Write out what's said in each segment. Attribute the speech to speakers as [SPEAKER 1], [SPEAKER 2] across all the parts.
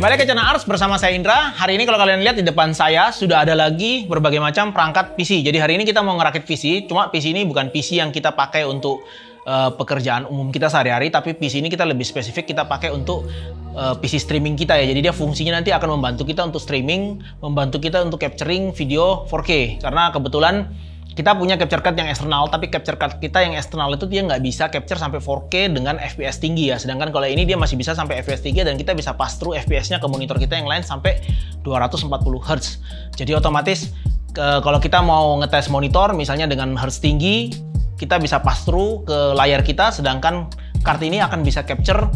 [SPEAKER 1] Kembali ke channel Ars bersama saya Indra. Hari ini kalau kalian lihat di depan saya sudah ada lagi berbagai macam perangkat PC. Jadi hari ini kita mau ngerakit PC, cuma PC ini bukan PC yang kita pakai untuk pekerjaan umum kita sehari-hari, tapi PC ini kita lebih spesifik kita pakai untuk PC streaming kita ya. Jadi dia fungsinya nanti akan membantu kita untuk streaming, membantu kita untuk capturing video 4K. Karena kebetulan kita punya capture card yang eksternal, tapi capture card kita yang eksternal itu dia nggak bisa capture sampai 4K dengan FPS tinggi ya. Sedangkan kalau ini dia masih bisa sampai FPS 3 dan kita bisa pass through FPS-nya ke monitor kita yang lain sampai 240 Hz. Jadi otomatis kalau kita mau ngetes monitor misalnya dengan Hz tinggi, kita bisa pass through ke layar kita, sedangkan card ini akan bisa capture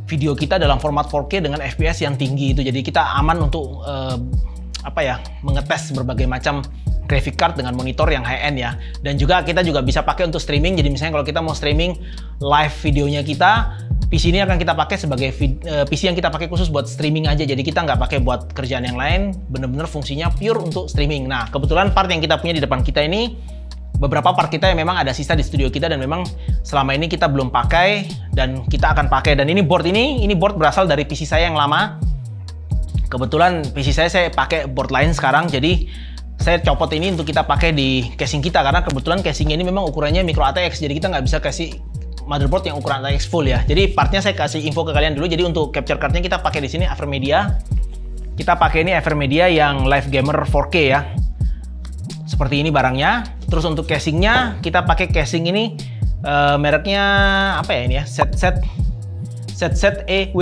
[SPEAKER 1] video kita dalam format 4K dengan FPS yang tinggi itu. Jadi kita aman untuk mengetes berbagai macam graphic card dengan monitor yang high-end ya. Dan juga kita juga bisa pakai untuk streaming. Jadi misalnya kalau kita mau streaming live videonya kita, PC ini akan kita pakai sebagai PC yang kita pakai khusus buat streaming aja. Jadi kita nggak pakai buat kerjaan yang lain, bener-bener fungsinya pure untuk streaming. Nah, kebetulan part yang kita punya di depan kita ini, beberapa part kita yang memang ada sisa di studio kita dan memang selama ini kita belum pakai dan kita akan pakai. Dan ini board berasal dari PC saya yang lama. Kebetulan PC saya pakai board lain sekarang, jadi saya copot ini untuk kita pakai di casing kita karena kebetulan casing ini memang ukurannya micro ATX, jadi kita nggak bisa kasih motherboard yang ukuran ATX full ya. Jadi partnya saya kasih info ke kalian dulu. Jadi untuk capture cardnya kita pakai di sini Avermedia. Kita pakai ini Avermedia yang Live Gamer 4K ya. Seperti ini barangnya. Terus untuk casingnya kita pakai casing ini mereknya apa ya ini ya? ZZEW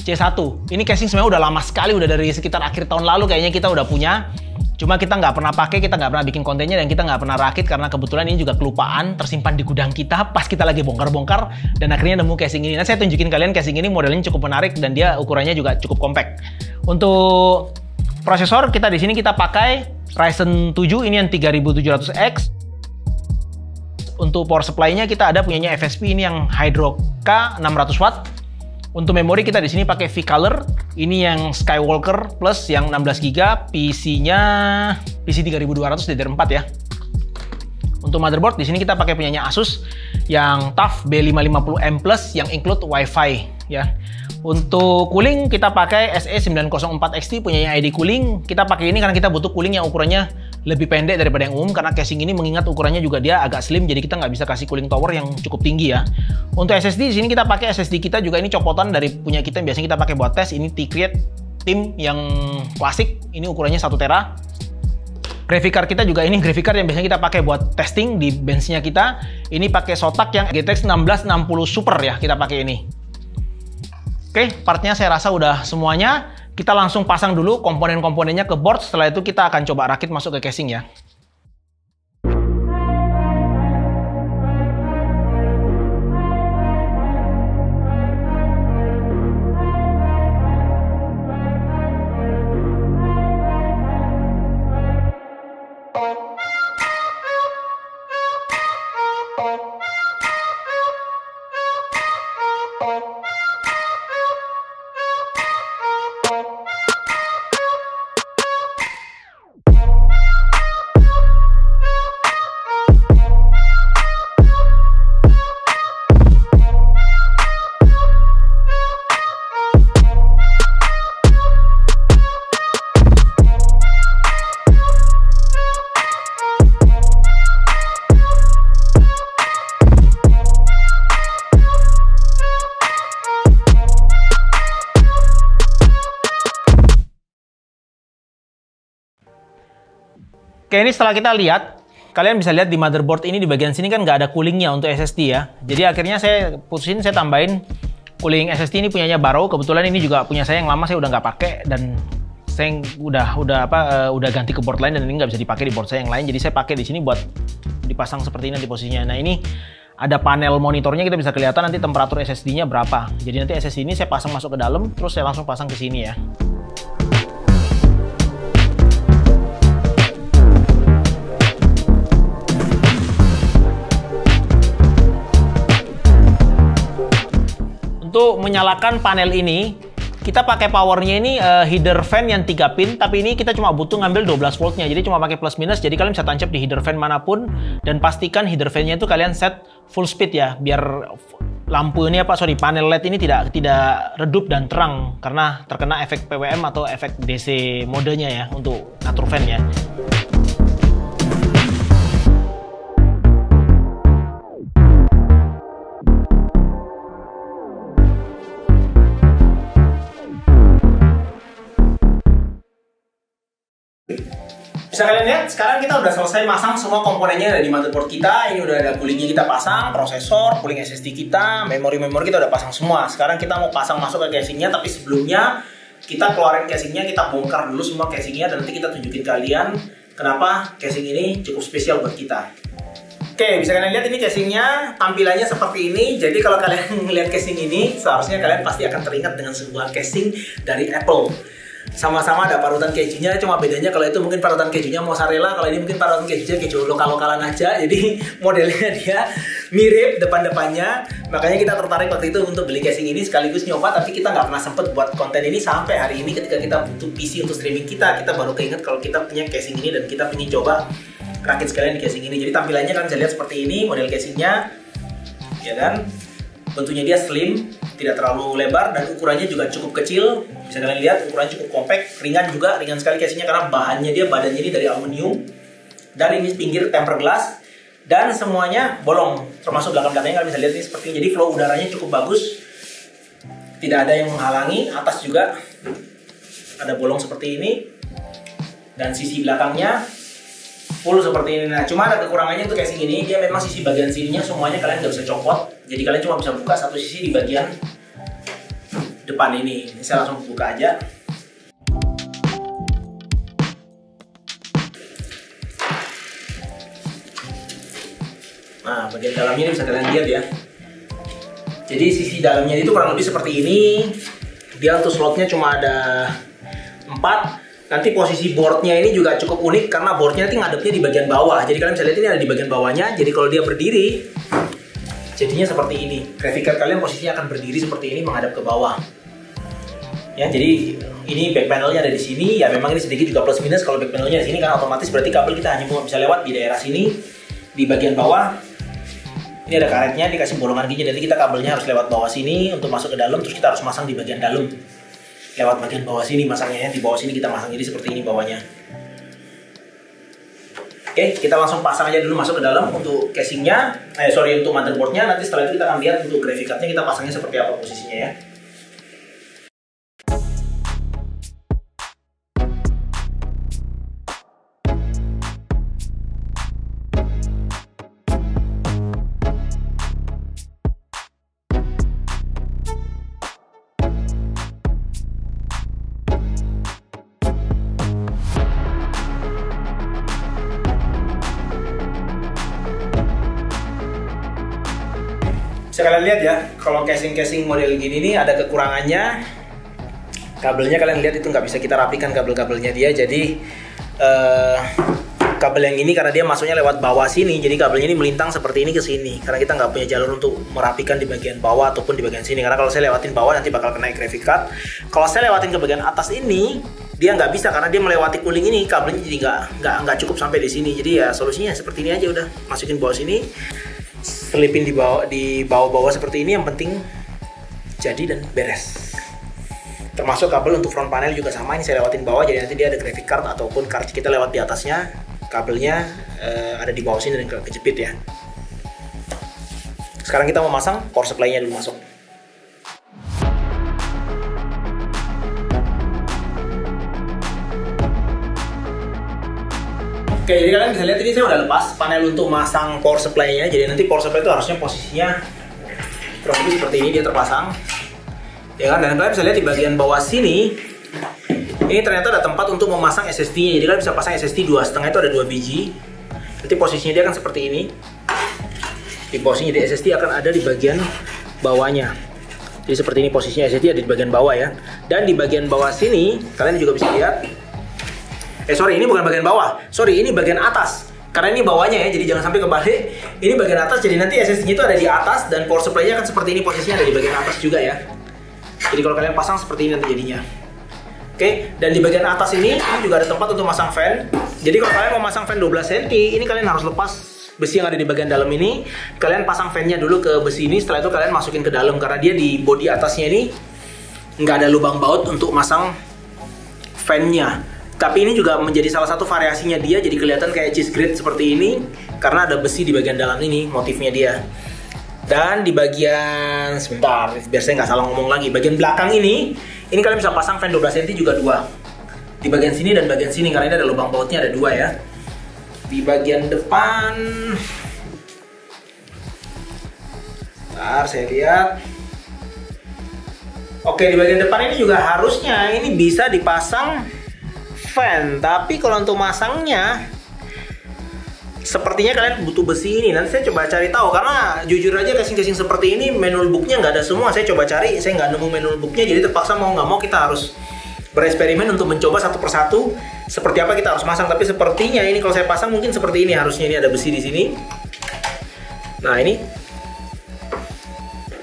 [SPEAKER 1] C1. Ini casing sebenarnya udah lama sekali, udah dari sekitar akhir tahun lalu kayaknya kita udah punya. Cuma kita nggak pernah pakai, kita nggak pernah bikin kontennya, dan kita nggak pernah rakit karena kebetulan ini juga kelupaan tersimpan di gudang kita pas kita lagi bongkar-bongkar dan akhirnya nemu casing ini. Nah, saya tunjukin kalian casing ini modelnya cukup menarik dan dia ukurannya juga cukup compact. Untuk prosesor kita di sini kita pakai Ryzen 7 ini yang 3700X. Untuk power supply-nya kita ada punyanya FSP ini yang Hydro K 600 watt. Untuk memori kita di sini pakai V-Color, ini yang Skywalker Plus yang 16 GB, PC-nya PC 3200 DDR4 ya. Untuk motherboard di sini kita pakai punyanya Asus yang TUF B550M Plus yang include Wi-Fi ya. Untuk cooling kita pakai SE904XT punyanya ID Cooling. Kita pakai ini karena kita butuh cooling yang ukurannya lebih pendek daripada yang umum karena casing ini mengingat ukurannya juga dia agak slim, jadi kita nggak bisa kasih cooling tower yang cukup tinggi ya. Untuk SSD di sini kita pakai SSD kita juga ini copotan dari punya kita yang biasanya kita pakai buat tes. Ini T-Create Team yang klasik, ini ukurannya 1 tera. Graphic card kita juga ini graphic card yang biasanya kita pakai buat testing di benchnya kita. Ini pakai Zotac yang GTX 1660 Super ya, kita pakai ini. Oke, partnya saya rasa udah semuanya. Kita langsung pasang dulu komponen-komponennya ke board. Setelah itu kita akan coba rakit masuk ke casing ya. Oke, ini setelah kita lihat, kalian bisa lihat di motherboard ini di bagian sini kan nggak ada coolingnya untuk SSD ya. Jadi akhirnya saya putusin, saya tambahin cooling SSD ini punyanya Barrow. Kebetulan ini juga punya saya yang lama, saya udah nggak pakai dan saya udah ganti ke board lain dan ini nggak bisa dipakai di board saya yang lain. Jadi saya pakai di sini buat dipasang seperti ini nanti posisinya. Nah, ini ada panel monitornya, kita bisa kelihatan nanti temperatur SSD-nya berapa. Jadi nanti SSD ini saya pasang masuk ke dalam, terus saya langsung pasang ke sini ya. Untuk menyalakan panel ini, kita pakai powernya ini header fan yang 3 pin, tapi ini kita cuma butuh ngambil 12 voltnya, jadi cuma pakai plus minus, jadi kalian bisa tancap di header fan manapun, dan pastikan header fan-nya itu kalian set full speed ya, biar lampu ini panel LED ini tidak redup dan terang karena terkena efek PWM atau efek DC modenya ya untuk ngatur fan ya. Bisa kalian lihat, sekarang kita udah selesai masang semua komponennya dari motherboard kita. Ini udah ada coolingnya kita pasang, prosesor, cooling SSD kita, memori-memori kita udah pasang semua. Sekarang kita mau pasang masuk ke casingnya, tapi sebelumnya kita keluarin casingnya, kita bongkar dulu semua casingnya, dan nanti kita tunjukin kalian kenapa casing ini cukup spesial buat kita. Oke, bisa kalian lihat ini casingnya, tampilannya seperti ini. Jadi kalau kalian melihat casing ini, seharusnya kalian pasti akan teringat dengan sebuah casing dari Apple. Sama-sama ada parutan kejunya, cuma bedanya kalau itu mungkin parutan kejunya mozzarella, kalau ini mungkin parutan kejunya keju lokal-lokalan aja. Jadi modelnya dia mirip depan-depannya, makanya kita tertarik waktu itu untuk beli casing ini sekaligus nyoba. Tapi kita nggak pernah sempet buat konten ini sampai hari ini ketika kita butuh PC untuk streaming kita baru keinget kalau kita punya casing ini dan kita ingin coba rakit sekalian di casing ini. Jadi tampilannya kan bisa lihat seperti ini model casingnya, ya kan? Bentuknya dia slim, tidak terlalu lebar, dan ukurannya juga cukup kecil. Bisa kalian lihat ukurannya cukup compact, ringan juga, ringan sekali casingnya karena bahannya badannya ini dari aluminium. Dan ini pinggir tempered glass, dan semuanya bolong, termasuk belakang-belakangnya kalian bisa lihat ini seperti ini. Jadi flow udaranya cukup bagus, tidak ada yang menghalangi. Atas juga ada bolong seperti ini, dan sisi belakangnya full seperti ini. Nah, cuma ada kekurangannya untuk casing ini, dia memang sisi bagian sininya semuanya kalian nggak bisa copot. Jadi kalian cuma bisa buka satu sisi di bagian depan ini. Ini saya langsung buka aja. Nah, bagian dalamnya ini bisa kalian lihat ya. Jadi sisi dalamnya itu kurang lebih seperti ini. Dia untuk slotnya cuma ada 4. Nanti posisi boardnya ini juga cukup unik karena boardnya nanti ngadepnya di bagian bawah. Jadi kalian bisa lihat ini ada di bagian bawahnya. Jadi kalau dia berdiri, jadinya seperti ini. Graphic card kalian posisinya akan berdiri seperti ini menghadap ke bawah. Ya, jadi ini back panelnya ada di sini. Ya memang ini sedikit juga plus minus kalau back panelnya di sini kan otomatis berarti kabel kita hanya bisa lewat di daerah sini. Di bagian bawah ini ada karetnya, dikasih bolongan gini. Jadi kita kabelnya harus lewat bawah sini untuk masuk ke dalam. Terus kita harus masang di bagian dalam. Lewat bagian bawah sini masangnya, di bawah sini kita masang, jadi seperti ini bawahnya. Oke, kita langsung pasang aja dulu masuk ke dalam untuk casingnya, untuk motherboardnya. Nanti setelah itu kita akan lihat untuk graphic cardnya kita pasangnya seperti apa posisinya ya. Bisa kalian lihat ya, kalau casing-casing model gini nih ada kekurangannya. Kabelnya kalian lihat itu nggak bisa kita rapikan kabel-kabelnya dia. Jadi kabel yang ini karena dia masuknya lewat bawah sini, jadi kabelnya ini melintang seperti ini ke sini. Karena kita nggak punya jalur untuk merapikan di bagian bawah ataupun di bagian sini. Karena kalau saya lewatin bawah nanti bakal kena graphic card. Kalau saya lewatin ke bagian atas ini, dia nggak bisa karena dia melewati cooling ini, kabelnya jadi nggak cukup sampai di sini. Jadi ya solusinya seperti ini aja, udah masukin bawah sini. Selipin di bawah seperti ini, yang penting jadi dan beres. Termasuk kabel untuk front panel juga sama, ini saya lewatin bawah, jadi nanti dia ada graphic card ataupun card kita lewat di atasnya, kabelnya ada di bawah sini dan kejepit ya. Sekarang kita mau masang power supply-nya dulu masuk. Oke, jadi kalian bisa lihat ini saya udah lepas panel untuk masang power supply-nya. Jadi nanti power supply itu harusnya posisinya kurang lebih seperti ini, dia terpasang. Ya kan, dan kalian bisa lihat di bagian bawah sini, ini ternyata ada tempat untuk memasang SSD-nya. Jadi kalian bisa pasang SSD 2,5 itu ada 2 biji. Nanti posisinya dia akan seperti ini. Di posisinya di SSD akan ada di bagian bawahnya. Jadi seperti ini posisinya SSD ada di bagian bawah ya. Dan di bagian bawah sini, kalian juga bisa lihat. Ini bukan bagian bawah. Ini bagian atas. Karena ini bawahnya ya, jadi jangan sampai kebalik. Ini bagian atas, jadi nanti SSD-nya itu ada di atas dan power supply-nya akan seperti ini posisinya ada di bagian atas juga ya. Jadi kalau kalian pasang seperti ini nanti jadinya. Oke, dan di bagian atas ini juga ada tempat untuk masang fan. Jadi kalau kalian mau masang fan 12 cm, ini kalian harus lepas besi yang ada di bagian dalam ini, kalian pasang fan-nya dulu ke besi ini. Setelah itu kalian masukin ke dalam, karena dia di bodi atasnya ini nggak ada lubang baut untuk masang fan-nya. Tapi ini juga menjadi salah satu variasinya dia, jadi kelihatan kayak cheese grate seperti ini karena ada besi di bagian dalam ini, motifnya dia. Dan di bagian, sebentar biar saya nggak salah ngomong lagi, bagian belakang ini kalian bisa pasang fan 12 cm juga 2 di bagian sini dan bagian sini, karena ini ada lubang bautnya, ada 2 ya. Di bagian depan, bentar saya lihat. Oke, di bagian depan ini juga harusnya ini bisa dipasang fan, tapi kalau untuk masangnya sepertinya kalian butuh besi ini. Nanti saya coba cari tahu, karena jujur aja casing-casing seperti ini manual booknya nggak ada semua. Saya coba cari, saya nggak nemu manual booknya, jadi terpaksa mau nggak mau kita harus bereksperimen untuk mencoba satu persatu seperti apa kita harus masang. Tapi sepertinya ini kalau saya pasang mungkin seperti ini, harusnya ini ada besi di sini. Nah ini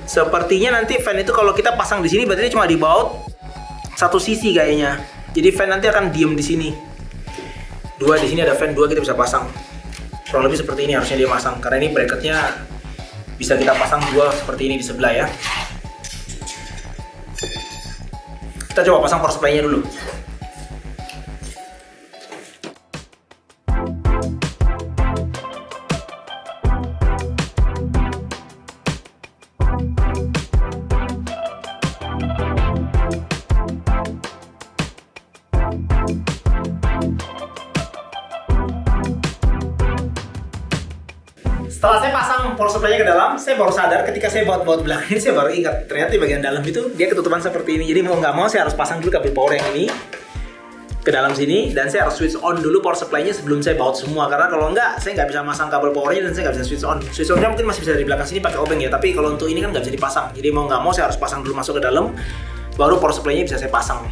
[SPEAKER 1] sepertinya nanti fan itu kalau kita pasang di sini berarti cuma di baut satu sisi kayaknya. Jadi fan nanti akan diem di sini. 2 di sini ada fan 2, kita bisa pasang. Kurang lebih seperti ini harusnya dia pasang, karena ini bracketnya bisa kita pasang 2 seperti ini di sebelah ya. Kita coba pasang power supply-nya dulu. Setelah saya pasang power supply-nya ke dalam, saya baru sadar ketika saya baut-baut belakang ini, saya baru ingat ternyata di bagian dalam itu dia ketutupan seperti ini. Jadi mau nggak mau saya harus pasang dulu kabel power yang ini ke dalam sini, dan saya harus switch on dulu power supply-nya sebelum saya baut semua, karena kalau nggak saya nggak bisa masang kabel powernya dan saya nggak bisa switch on. Switch on-nya mungkin masih bisa dari belakang sini pakai obeng ya, tapi kalau untuk ini kan nggak bisa dipasang. Jadi mau nggak mau saya harus pasang dulu masuk ke dalam, baru power supply-nya bisa saya pasang.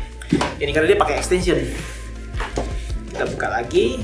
[SPEAKER 1] Ini karena dia pakai extension. Kita buka lagi.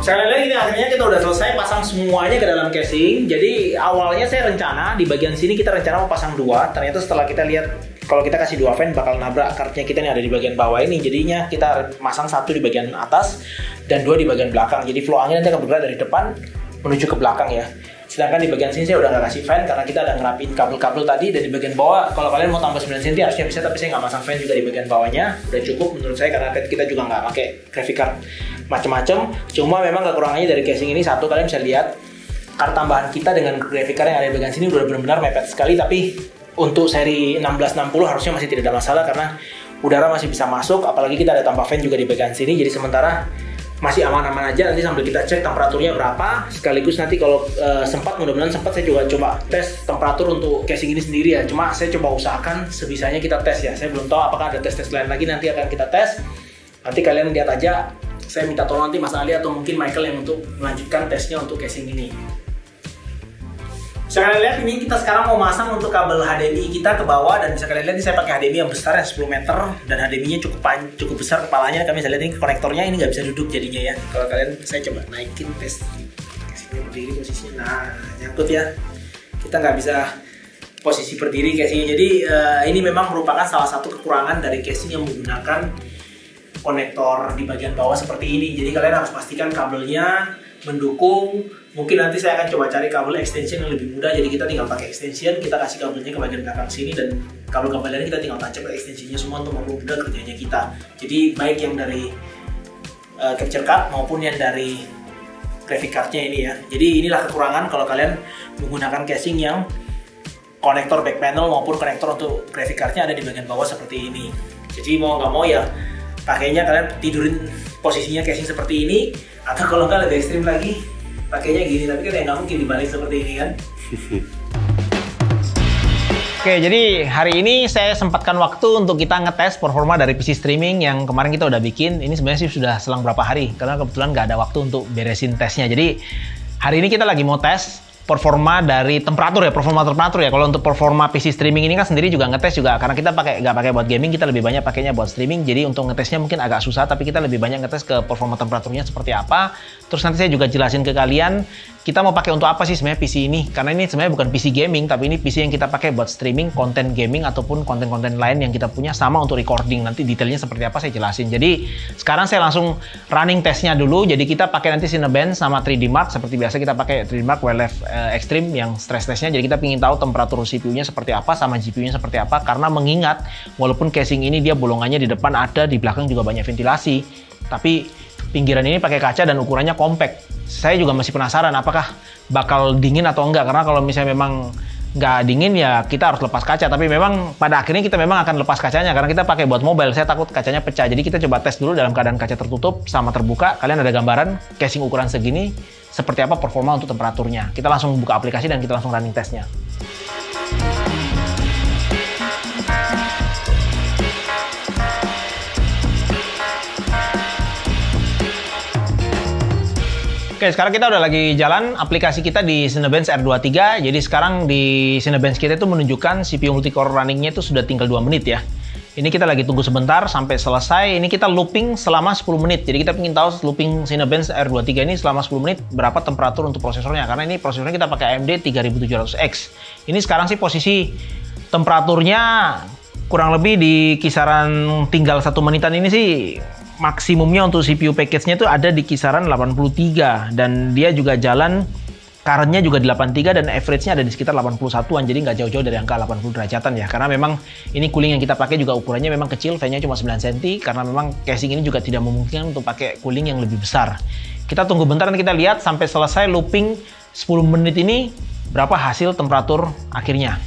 [SPEAKER 1] Sekali lagi ini akhirnya kita udah selesai pasang semuanya ke dalam casing. Jadi awalnya saya rencana di bagian sini kita rencana mau pasang 2. Ternyata setelah kita lihat kalau kita kasih 2 fan bakal nabrak kartnya kita nih ada di bagian bawah ini. Jadinya kita masang 1 di bagian atas dan 2 di bagian belakang. Jadi flow angin nanti akan bergerak dari depan menuju ke belakang ya. Sedangkan di bagian sini saya udah nggak kasih fan karena kita ada ngerapin kabel-kabel tadi. Dan di bagian bawah kalau kalian mau tambah 9 cm harusnya bisa, tapi saya nggak masang fan juga di bagian bawahnya. Udah cukup menurut saya karena kita juga nggak pakai graphic card macem-macem. Cuma memang kekurangannya dari casing ini satu, kalian bisa lihat kart tambahan kita dengan graphic card yang ada di bagian sini udah benar-benar mepet sekali. Tapi untuk seri 1660 harusnya masih tidak ada masalah karena udara masih bisa masuk, apalagi kita ada tambah fan juga di bagian sini. Jadi sementara masih aman-aman aja. Nanti sambil kita cek temperaturnya berapa, sekaligus nanti kalau sempat, mudah-mudahan sempat, saya juga coba tes temperatur untuk casing ini sendiri ya. Cuma saya coba usahakan sebisanya kita tes ya. Saya belum tahu apakah ada tes-tes lain lagi, nanti akan kita tes. Nanti kalian lihat aja, saya minta tolong nanti Mas Ali atau mungkin Michael yang untuk melanjutkan tesnya untuk casing ini. Bisa kalian lihat ini kita sekarang mau masang untuk kabel HDMI kita ke bawah, dan bisa kalian lihat ini saya pakai HDMI yang besar ya 10 meter dan HDMI-nya cukup besar kepalanya. Kalian bisa lihat ini konektornya ini nggak bisa duduk jadinya ya. Kalau kalian, saya coba naikin tes casingnya berdiri posisinya, nah nyangkut ya. Kita nggak bisa posisi berdiri casingnya. Jadi ini memang merupakan salah satu kekurangan dari casing yang menggunakan konektor di bagian bawah seperti ini. Jadi kalian harus pastikan kabelnya mendukung. Mungkin nanti saya akan coba cari kabel extension yang lebih mudah. Jadi kita tinggal pakai extension, kita kasih kabelnya ke bagian belakang sini, dan kabel-kabel lain kita tinggal tancap ke extensionnya semua untuk mempermudah kerjanya kita. Jadi baik yang dari capture card maupun yang dari graphic cardnya ini ya. Jadi inilah kekurangan kalau kalian menggunakan casing yang konektor back panel maupun konektor untuk graphic cardnya ada di bagian bawah seperti ini. Jadi mau nggak mau ya pakainya kalian tidurin posisinya casing seperti ini, atau kalau nggak lebih ekstrim lagi pakainya gini, tapi kan ya nggak mungkin dibalik seperti ini kan. Oke, jadi hari ini saya sempatkan waktu untuk kita ngetes performa dari PC streaming yang kemarin kita udah bikin. Ini sebenarnya sih sudah selang berapa hari, karena kebetulan nggak ada waktu untuk beresin tesnya. Jadi hari ini kita lagi mau tes performa dari temperatur ya, performa temperatur ya. Kalau untuk performa PC streaming ini kan sendiri juga ngetes juga, karena kita nggak pakai buat gaming, kita lebih banyak pakainya buat streaming. Jadi untuk ngetesnya mungkin agak susah, tapi kita lebih banyak ngetes ke performa temperaturnya seperti apa. Terus nanti saya juga jelasin ke kalian kita mau pakai untuk apa sih sebenarnya PC ini, karena ini sebenarnya bukan PC gaming, tapi ini PC yang kita pakai buat streaming konten gaming ataupun konten-konten lain yang kita punya, sama untuk recording. Nanti detailnya seperti apa saya jelasin. Jadi sekarang saya langsung running tesnya dulu. Jadi kita pakai nanti Cinebench sama 3D Mark, seperti biasa kita pakai 3D Mark Wildlife Extreme yang stress testnya. Jadi kita ingin tahu temperatur CPU-nya seperti apa sama GPU-nya seperti apa, karena mengingat walaupun casing ini dia bolongannya di depan ada, di belakang juga banyak ventilasi, tapi pinggiran ini pakai kaca dan ukurannya compact. Saya juga masih penasaran apakah bakal dingin atau enggak, karena kalau misalnya memang nggak dingin ya kita harus lepas kaca, tapi memang pada akhirnya kita memang akan lepas kacanya karena kita pakai buat mobile. Saya takut kacanya pecah, jadi kita coba tes dulu dalam keadaan kaca tertutup sama terbuka. Kalian ada gambaran casing ukuran segini seperti apa performa untuk temperaturnya. Kita langsung buka aplikasi dan kita langsung running tesnya. Oke, sekarang kita udah lagi jalan aplikasi kita di Cinebench R23. Jadi sekarang di Cinebench kita itu menunjukkan CPU multicore runningnya itu sudah tinggal 2 menit ya. Ini kita lagi tunggu sebentar sampai selesai. Ini kita looping selama 10 menit. Jadi kita ingin tahu looping Cinebench R23 ini selama 10 menit berapa temperatur untuk prosesornya. Karena ini prosesornya kita pakai AMD 3700X. Ini sekarang sih posisi temperaturnya kurang lebih di kisaran tinggal 1 menitan ini sih. Maksimumnya untuk CPU package-nya itu ada di kisaran 83, dan dia juga jalan current-nya juga di 83 dan average-nya ada di sekitar 81-an, jadi nggak jauh-jauh dari angka 80 derajatan ya. Karena memang ini cooling yang kita pakai juga ukurannya memang kecil, fan-nya cuma 9 cm, karena memang casing ini juga tidak memungkinkan untuk pakai cooling yang lebih besar. Kita tunggu bentar dan kita lihat sampai selesai looping 10 menit ini berapa hasil temperatur akhirnya.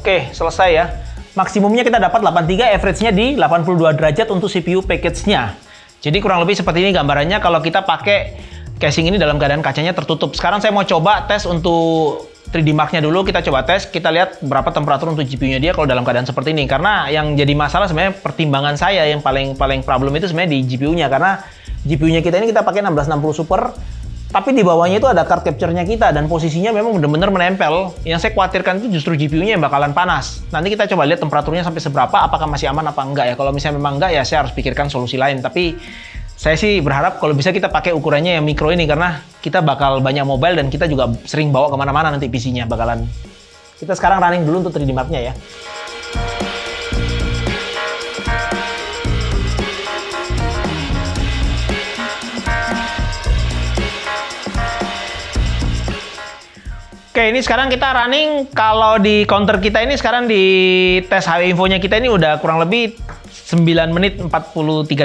[SPEAKER 1] Oke, selesai ya. Maksimumnya kita dapat 83, average-nya di 82 derajat untuk CPU package-nya. Jadi kurang lebih seperti ini gambarannya kalau kita pakai casing ini dalam keadaan kacanya tertutup. Sekarang saya mau coba tes untuk 3D Mark-nya dulu. Kita coba tes, kita lihat berapa temperatur untuk GPU-nya dia kalau dalam keadaan seperti ini. Karena yang jadi masalah sebenarnya pertimbangan saya yang paling problem itu sebenarnya di GPU-nya. Karena GPU-nya kita ini kita pakai 1660 Super, tapi di bawahnya itu ada card capture-nya kita dan posisinya memang benar-benar menempel. Yang saya khawatirkan itu justru GPU-nya yang bakalan panas. Nanti kita coba lihat temperaturnya sampai seberapa, apakah masih aman apa enggak ya. Kalau misalnya memang enggak ya saya harus pikirkan solusi lain. Tapi saya sih berharap kalau bisa kita pakai ukurannya yang mikro ini, karena kita bakal banyak mobile dan kita juga sering bawa kemana-mana nanti PC-nya bakalan. Kita sekarang running dulu untuk 3D Mark-nya ya. Oke, ini sekarang kita running. Kalau di counter kita ini sekarang di tes HW infonya kita ini udah kurang lebih 9 menit 43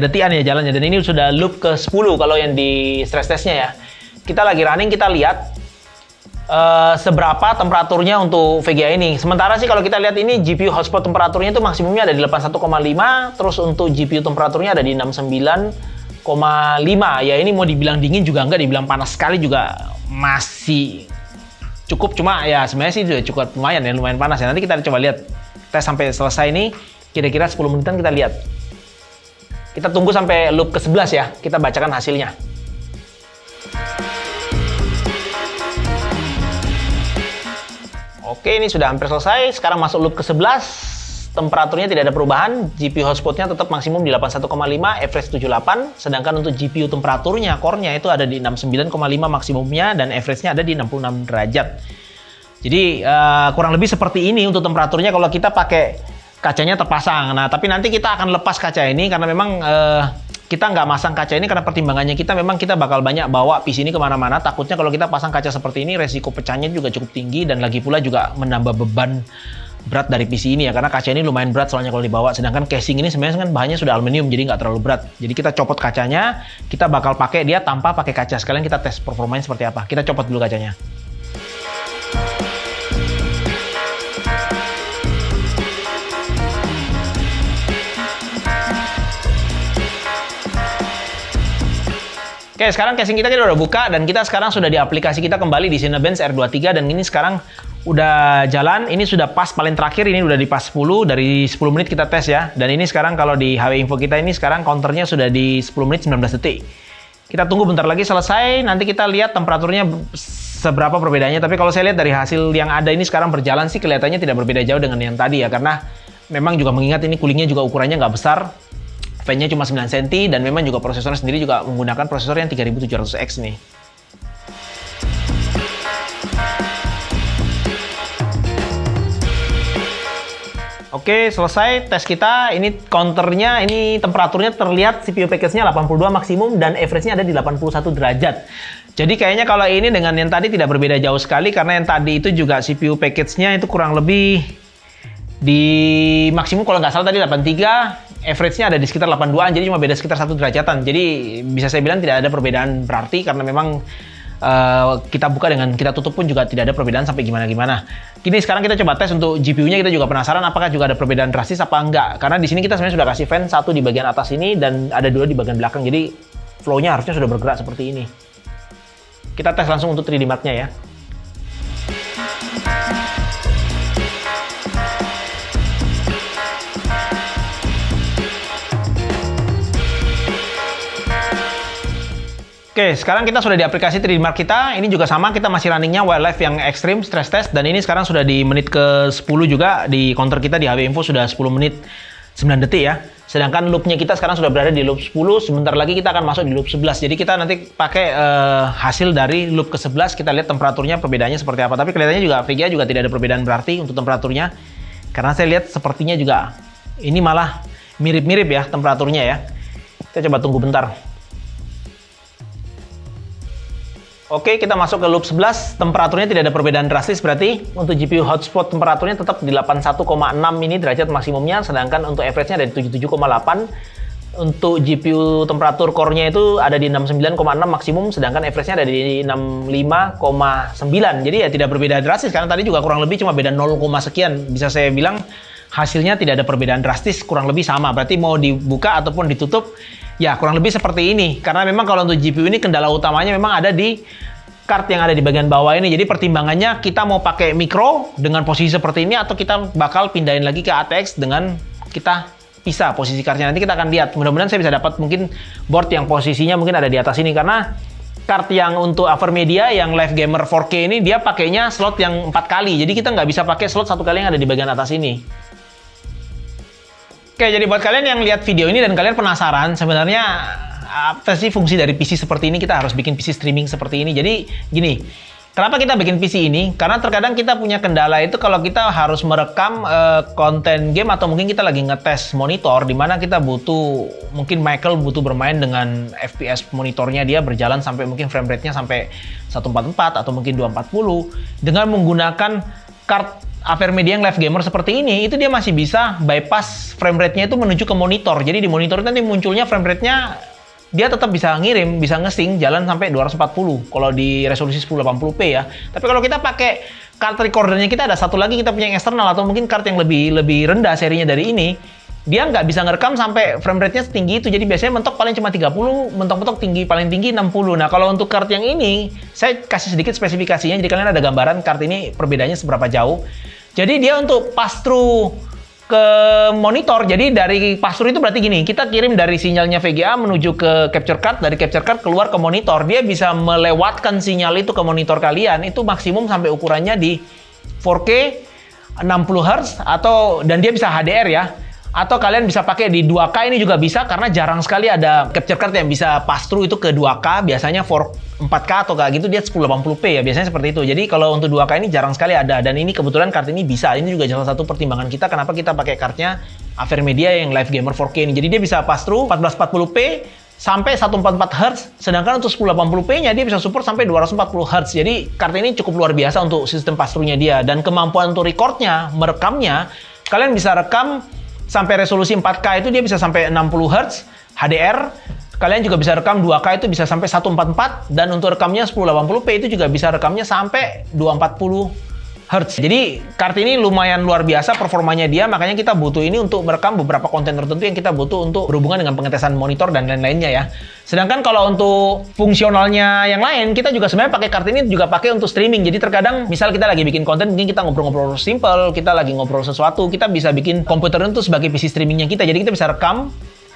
[SPEAKER 1] detikan ya jalannya. Dan ini sudah loop ke 10 kalau yang di stress testnya ya. Kita lagi running, kita lihat seberapa temperaturnya untuk VGA ini. Sementara sih kalau kita lihat ini GPU hotspot temperaturnya itu maksimumnya ada di 81,5. Terus untuk GPU temperaturnya ada di 69,5. Ya ini mau dibilang dingin juga enggak, dibilang panas sekali juga masih cukup, cuma ya sebenarnya sih sudah cukup lumayan panas ya. Nanti kita coba lihat tes sampai selesai ini kira-kira 10 menitan kita lihat. Kita tunggu sampai loop ke-11 ya, kita bacakan hasilnya. Oke, ini sudah hampir selesai. Sekarang masuk loop ke-11. temperaturnya tidak ada perubahan, GPU hotspotnya tetap maksimum di 81,5, average 78, sedangkan untuk GPU temperaturnya, core-nya itu ada di 69,5 maksimumnya, dan average-nya ada di 66 derajat. Jadi kurang lebih seperti ini untuk temperaturnya kalau kita pakai kacanya terpasang. Nah, tapi nanti kita akan lepas kaca ini karena memang kita nggak masang kaca ini karena pertimbangannya kita bakal banyak bawa PC ini kemana-mana. Takutnya kalau kita pasang kaca seperti ini, resiko pecahnya juga cukup tinggi dan lagi pula juga menambah beban berat dari PC ini ya, karena kaca ini lumayan berat soalnya kalau dibawa. Sedangkan casing ini sebenarnya kan bahannya sudah aluminium, jadi nggak terlalu berat. Jadi kita copot kacanya, kita bakal pakai dia tanpa pakai kaca. Sekalian kita tes performanya seperti apa. Kita copot dulu kacanya. Oke, sekarang casing kita udah buka dan kita sekarang sudah di aplikasi kita kembali di Cinebench R23 dan ini sekarang udah jalan. Ini sudah pas paling terakhir, ini udah di pas 10, dari 10 menit kita tes ya. Dan ini sekarang kalau di HW Info kita ini sekarang counternya sudah di 10 menit 19 detik. Kita tunggu bentar lagi selesai, nanti kita lihat temperaturnya seberapa perbedaannya. Tapi kalau saya lihat dari hasil yang ada ini sekarang berjalan sih kelihatannya tidak berbeda jauh dengan yang tadi ya. Karena memang juga mengingat ini coolingnya juga ukurannya nggak besar. Fan-nya cuma 9 cm dan memang juga prosesornya sendiri juga menggunakan prosesor yang 3700X nih. Oke, selesai tes kita. Ini counternya, ini temperaturnya terlihat CPU package-nya 82 maksimum dan average-nya ada di 81 derajat. Jadi kayaknya kalau ini dengan yang tadi tidak berbeda jauh sekali karena yang tadi itu juga CPU package-nya itu kurang lebih di maksimum kalau nggak salah tadi 83. Average-nya ada di sekitar 82an, jadi cuma beda sekitar 1 derajatan. Jadi bisa saya bilang tidak ada perbedaan berarti karena memang kita buka dengan kita tutup pun juga tidak ada perbedaan sampai gimana-gimana. Kini sekarang kita coba tes untuk GPU-nya, kita juga penasaran apakah juga ada perbedaan drastis apa enggak. Karena di sini kita sebenarnya sudah kasih fan satu di bagian atas ini dan ada dua di bagian belakang. Jadi flow-nya harusnya sudah bergerak seperti ini. Kita tes langsung untuk 3D Mark-nya ya. Oke, sekarang kita sudah di aplikasi 3D Mark kita. Ini juga sama, kita masih runningnya wildlife yang ekstrim, stress test. Dan ini sekarang sudah di menit ke 10 juga. Di counter kita di HW Info sudah 10 menit 9 detik ya. Sedangkan loopnya kita sekarang sudah berada di loop 10. Sebentar lagi kita akan masuk di loop 11. Jadi kita nanti pakai hasil dari loop ke 11. Kita lihat temperaturnya perbedaannya seperti apa. Tapi kelihatannya juga VGA juga tidak ada perbedaan berarti untuk temperaturnya. Karena saya lihat sepertinya juga ini malah mirip-mirip ya temperaturnya ya. Kita coba tunggu bentar. Oke, kita masuk ke loop 11, temperaturnya tidak ada perbedaan drastis berarti untuk GPU hotspot temperaturnya tetap di 81,6 ini derajat maksimumnya, sedangkan untuk average-nya ada di 77,8. Untuk GPU temperatur core-nya itu ada di 69,6 maksimum, sedangkan average-nya ada di 65,9. Jadi ya tidak berbeda drastis, karena tadi juga kurang lebih cuma beda 0, sekian. Bisa saya bilang hasilnya tidak ada perbedaan drastis, kurang lebih sama. Berarti mau dibuka ataupun ditutup, ya kurang lebih seperti ini. Karena memang kalau untuk GPU ini kendala utamanya memang ada di card yang ada di bagian bawah ini. Jadi pertimbangannya kita mau pakai micro dengan posisi seperti ini atau kita bakal pindahin lagi ke ATX dengan kita pisah posisi cardnya. Nanti kita akan lihat. Mudah-mudahan saya bisa dapat mungkin board yang posisinya mungkin ada di atas ini. Karena card yang untuk AverMedia yang Live Gamer 4K ini dia pakainya slot yang 4 kali. Jadi kita nggak bisa pakai slot 1 kali yang ada di bagian atas ini. Oke, jadi buat kalian yang lihat video ini dan kalian penasaran sebenarnya apa sih fungsi dari PC seperti ini, kita harus bikin PC streaming seperti ini. Jadi gini, kenapa kita bikin PC ini? Karena terkadang kita punya kendala itu kalau kita harus merekam konten game atau mungkin kita lagi ngetes monitor di mana kita butuh, mungkin Michael butuh bermain dengan FPS monitornya dia berjalan sampai mungkin frame rate-nya sampai 144 atau mungkin 240 dengan menggunakan card AverMedia yang Live Gamer seperti ini, itu dia masih bisa bypass frame rate-nya itu menuju ke monitor. Jadi di monitor itu nanti munculnya frame rate-nya dia tetap bisa ngirim, bisa nge-sync jalan sampai 240 kalau di resolusi 1080p ya. Tapi kalau kita pakai card recordernya kita ada satu lagi, kita punya yang eksternal atau mungkin card yang lebih rendah serinya dari ini, dia nggak bisa ngerekam sampai frame rate-nya setinggi itu. Jadi biasanya mentok paling cuma 30, mentok-mentok paling tinggi 60. Nah, kalau untuk card yang ini, saya kasih sedikit spesifikasinya, jadi kalian ada gambaran card ini perbedaannya seberapa jauh. Jadi dia untuk pass-through ke monitor, jadi dari pass-through itu berarti gini, kita kirim dari sinyalnya VGA menuju ke capture card, dari capture card keluar ke monitor, dia bisa melewatkan sinyal itu ke monitor kalian, itu maksimum sampai ukurannya di 4K, 60 Hz dan dia bisa HDR ya. Atau kalian bisa pakai di 2K ini juga bisa, karena jarang sekali ada capture card yang bisa pass through itu ke 2K. Biasanya 4K atau kayak gitu dia 1080p ya, biasanya seperti itu. Jadi kalau untuk 2K ini jarang sekali ada, dan ini kebetulan kart ini bisa. Ini juga salah satu pertimbangan kita kenapa kita pakai kartnya AverMedia yang Live Gamer 4K ini. Jadi dia bisa pass through 1440p sampai 144 Hz, sedangkan untuk 1080p-nya dia bisa support sampai 240 Hz. Jadi kart ini cukup luar biasa untuk sistem pass through-nya dia, dan kemampuan untuk recordnya, merekamnya, kalian bisa rekam sampai resolusi 4K itu dia bisa sampai 60 Hz HDR. Kalian juga bisa rekam 2K itu bisa sampai 144, dan untuk rekamnya 1080p itu juga bisa rekamnya sampai 240 Hz. Jadi kart ini lumayan luar biasa performanya dia, makanya kita butuh ini untuk merekam beberapa konten tertentu yang kita butuh untuk berhubungan dengan pengetesan monitor dan lain-lainnya ya. Sedangkan kalau untuk fungsionalnya yang lain, kita juga sebenarnya pakai kart ini juga pakai untuk streaming. Jadi terkadang misal kita lagi bikin konten, mungkin kita ngobrol-ngobrol simple, kita lagi ngobrol sesuatu, kita bisa bikin komputer itu sebagai PC streamingnya kita. Jadi kita bisa rekam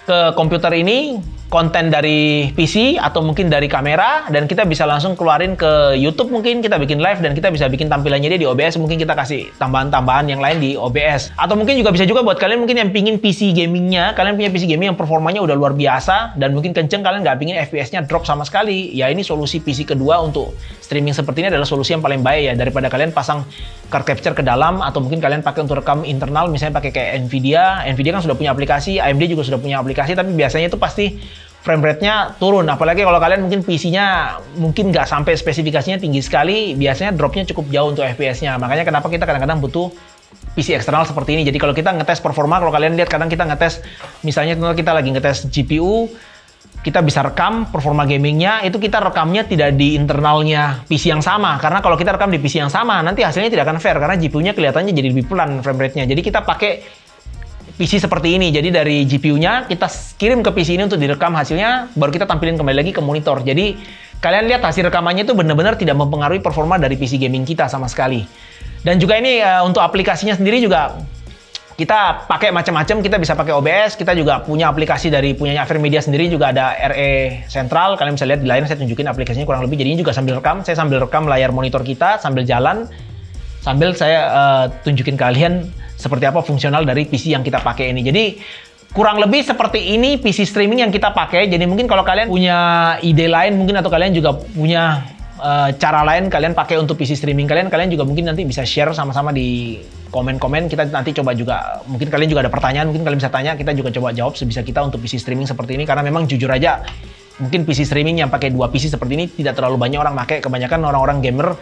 [SPEAKER 1] ke komputer ini konten dari PC atau mungkin dari kamera, dan kita bisa langsung keluarin ke YouTube, mungkin kita bikin live dan kita bisa bikin tampilannya dia di OBS, mungkin kita kasih tambahan-tambahan yang lain di OBS. Atau mungkin juga bisa juga buat kalian mungkin yang pingin PC gamingnya, kalian punya PC gaming yang performanya udah luar biasa dan mungkin kenceng, kalian nggak pingin FPS-nya drop sama sekali, ya ini solusi PC kedua untuk streaming seperti ini adalah solusi yang paling baik ya, daripada kalian pasang card capture ke dalam, atau mungkin kalian pakai untuk rekam internal, misalnya pakai kayak Nvidia kan sudah punya aplikasi, AMD juga sudah punya aplikasi, tapi biasanya itu pasti frame rate-nya turun. Apalagi kalau kalian mungkin PC-nya mungkin nggak sampai spesifikasinya tinggi sekali, biasanya drop-nya cukup jauh untuk FPS-nya. Makanya kenapa kita kadang-kadang butuh PC eksternal seperti ini. Jadi kalau kita ngetes performa, kalau kalian lihat kadang kita ngetes, misalnya kita lagi ngetes GPU, kita bisa rekam performa gamingnya, itu kita rekamnya tidak di internalnya PC yang sama. Karena kalau kita rekam di PC yang sama, nanti hasilnya tidak akan fair, karena GPU-nya kelihatannya jadi lebih pelan frame rate-nya. Jadi kita pakai PC seperti ini, jadi dari GPU-nya kita kirim ke PC ini untuk direkam hasilnya, baru kita tampilin kembali lagi ke monitor. Jadi kalian lihat hasil rekamannya itu benar-benar tidak mempengaruhi performa dari PC gaming kita sama sekali. Dan juga ini untuk aplikasinya sendiri juga kita pakai macam-macam, kita bisa pakai OBS, kita juga punya aplikasi dari punyanya AverMedia sendiri, juga ada RE Central, kalian bisa lihat di layar, saya tunjukin aplikasinya kurang lebih. Jadi ini juga sambil rekam, saya sambil rekam layar monitor kita, sambil jalan, sambil saya tunjukin kalian seperti apa fungsional dari PC yang kita pakai ini. Jadi kurang lebih seperti ini PC streaming yang kita pakai. Jadi mungkin kalau kalian punya ide lain mungkin, atau kalian juga punya cara lain kalian pakai untuk PC streaming kalian juga mungkin nanti bisa share sama-sama di komen-komen. Kita nanti coba juga, mungkin kalian juga ada pertanyaan, mungkin kalian bisa tanya, kita juga coba jawab sebisa kita untuk PC streaming seperti ini. Karena memang jujur aja, mungkin PC streaming yang pakai 2 PC seperti ini tidak terlalu banyak orang pakai. Kebanyakan orang-orang gamer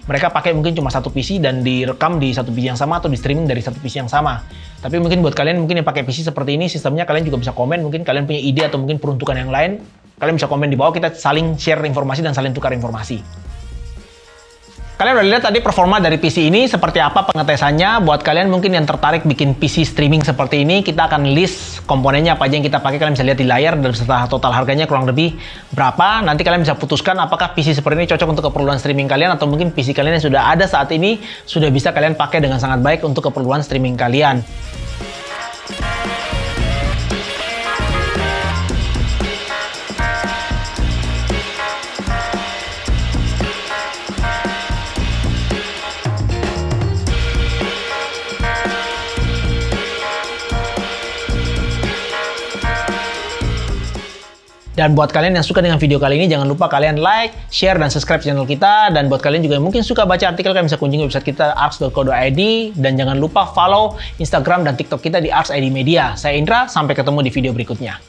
[SPEAKER 1] mereka pakai mungkin cuma 1 PC dan direkam di 1 PC yang sama, atau di streaming dari 1 PC yang sama. Tapi mungkin buat kalian mungkin yang pakai PC seperti ini sistemnya, kalian juga bisa komen, mungkin kalian punya ide atau mungkin peruntukan yang lain, kalian bisa komen di bawah, kita saling share informasi dan saling tukar informasi. Kalian udah lihat tadi performa dari PC ini seperti apa pengetesannya. Buat kalian mungkin yang tertarik bikin PC streaming seperti ini, kita akan list komponennya apa aja yang kita pakai. Kalian bisa lihat di layar dan beserta total harganya kurang lebih berapa. Nanti kalian bisa putuskan apakah PC seperti ini cocok untuk keperluan streaming kalian, atau mungkin PC kalian yang sudah ada saat ini sudah bisa kalian pakai dengan sangat baik untuk keperluan streaming kalian. Dan buat kalian yang suka dengan video kali ini, jangan lupa kalian like, share, dan subscribe channel kita. Dan buat kalian juga yang mungkin suka baca artikel, kalian bisa kunjungi website kita arx.co.id. Dan jangan lupa follow Instagram dan TikTok kita di Arx ID Media. Saya Indra, sampai ketemu di video berikutnya.